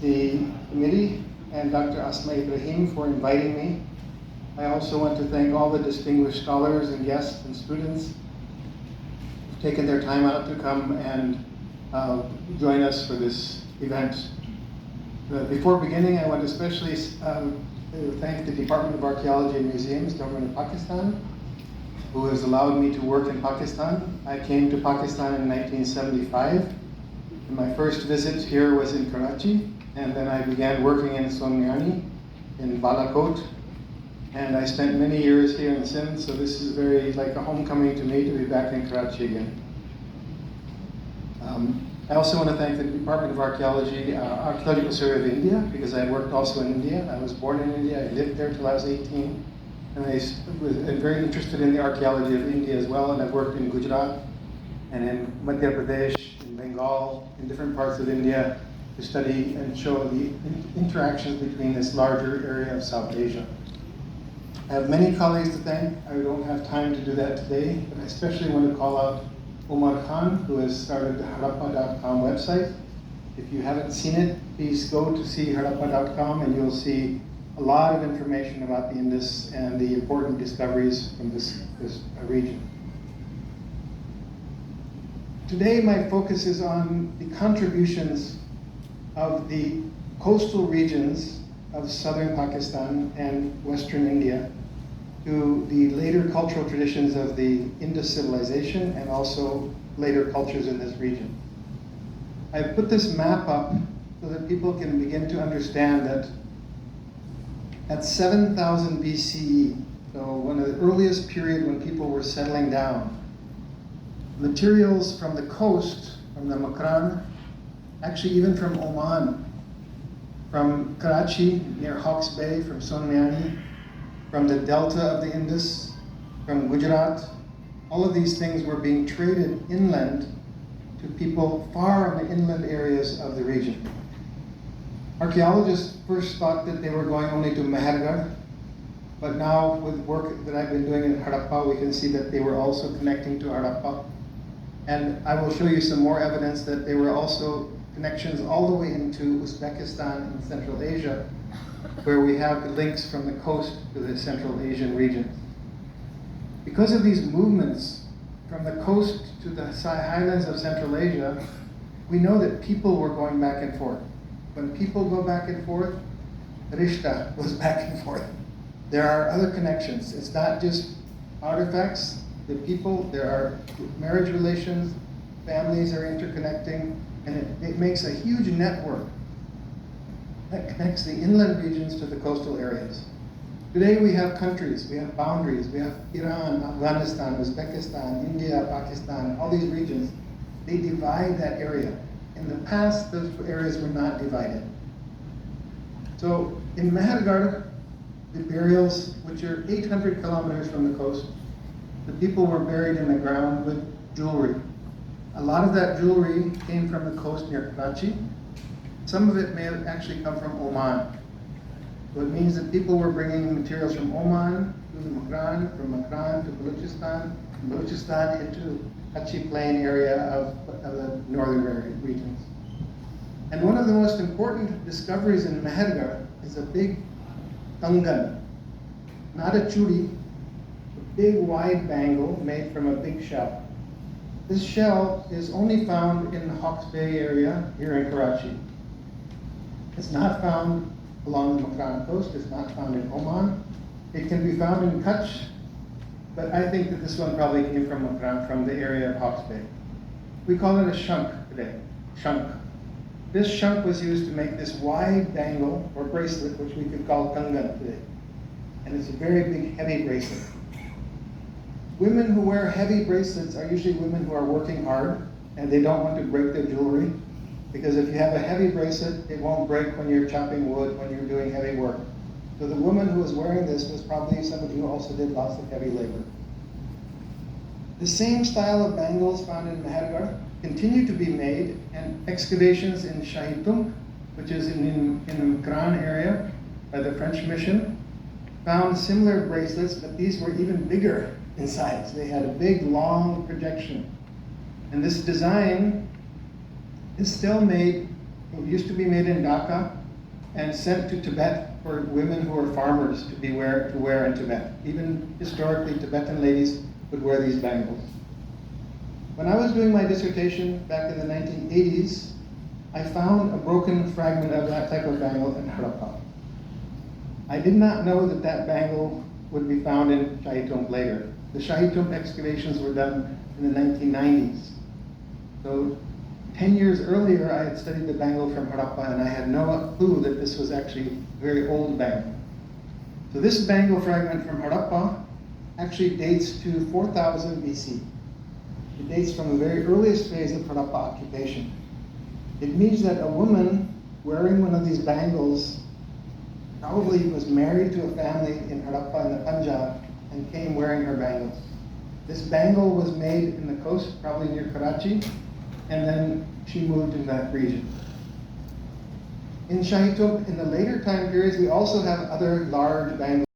the committee and Dr. Asma Ibrahim for inviting me. I also want to thank all the distinguished scholars and guests and students who've taken their time out to come and join us for this event. Before beginning, I want to especially thank the Department of Archaeology and Museums, Government of Pakistan, who has allowed me to work in Pakistan. I came to Pakistan in 1975, and my first visit here was in Karachi, and then I began working in Somniani in Balakot, and I spent many years here in Sindh, so this is very like a homecoming to me to be back in Karachi again. I also want to thank the Department of Archaeology, Archaeological Survey of India, because I worked also in India. I was born in India, I lived there till I was 18, and I was very interested in the archaeology of India as well, and I've worked in Gujarat, and in Madhya Pradesh, in Bengal, in different parts of India to study and show the interactions between this larger area of South Asia. I have many colleagues to thank. I don't have time to do that today, but I especially want to call out Omar Khan, who has started the Harappa.com website. If you haven't seen it, please go to see Harappa.com and you'll see a lot of information about the Indus and the important discoveries from this region. Today, my focus is on the contributions of the coastal regions of southern Pakistan and western India to the later cultural traditions of the Indus civilization and also later cultures in this region. I've put this map up so that people can begin to understand that at 7000 BCE, so one of the earliest period when people were settling down, materials from the coast, from the Makran, actually even from Oman, from Karachi near Hawke's Bay, from Somniani, from the delta of the Indus, from Gujarat, all of these things were being traded inland to people far in the inland areas of the region. Archaeologists first thought that they were going only to Mehergarh, but now with work that I've been doing in Harappa, we can see that they were also connecting to Harappa. And I will show you some more evidence that there were also connections all the way into Uzbekistan and Central Asia, where we have the links from the coast to the Central Asian region. Because of these movements from the coast to the highlands of Central Asia, we know that people were going back and forth. When people go back and forth, Rishta goes back and forth. There are other connections. It's not just artifacts, the people, there are marriage relations, families are interconnecting, and it makes a huge network that connects the inland regions to the coastal areas. Today we have countries, we have boundaries, we have Iran, Afghanistan, Uzbekistan, India, Pakistan, all these regions. They divide that area. In the past, those areas were not divided. So in Mehergarh, the burials, which are 800 kilometers from the coast, the people were buried in the ground with jewelry. A lot of that jewelry came from the coast near Karachi. Some of it may have actually come from Oman. So it means that people were bringing materials from Oman to the Makran, from Makran to Balochistan, from Balochistan into Kutchi Plain area of the northern regions. And one of the most important discoveries in Mehergarh is a big kangan, not a chudi, a big wide bangle made from a big shell. This shell is only found in the Hawke's Bay area here in Karachi. It's not found along the Makran coast, it's not found in Oman. It can be found in Kutch, but I think that this one probably came from Makran, from the area of Hawke's Bay. We call it a shank today, shank. This shank was used to make this wide bangle or bracelet, which we could call kangan today. And it's a very big, heavy bracelet. Women who wear heavy bracelets are usually women who are working hard and they don't want to break their jewelry, because if you have a heavy bracelet, it won't break when you're chopping wood, when you're doing heavy work. So the woman who was wearing this was probably somebody who also did lots of heavy labor. The same style of bangles found in Mehergarh continue to be made, and excavations in Shahitung, which is in the Makran area by the French mission, found similar bracelets, but these were even bigger in size. They had a big, long projection. And this design is still made It used to be made in Dhaka and sent to Tibet for women who were farmers to wear in Tibet. Even historically, Tibetan ladies would wear these bangles. When I was doing my dissertation back in the 1980s, I found a broken fragment of that type of bangle in Harappa. I did not know that that bangle would be found in Shahi Tomb later. The Shahi Tomb excavations were done in the 1990s. So 10 years earlier, I had studied the bangle from Harappa, and I had no clue that this was actually a very old bangle. So this bangle fragment from Harappa actually dates to 4000 BC. It dates from the very earliest phase of Harappa occupation. It means that a woman wearing one of these bangles probably was married to a family in Harappa in the Punjab and came wearing her bangles. This bangle was made in the coast, probably near Karachi, and then she moved in that region. In Shahi Tomb, in the later time periods, we also have other large bangles.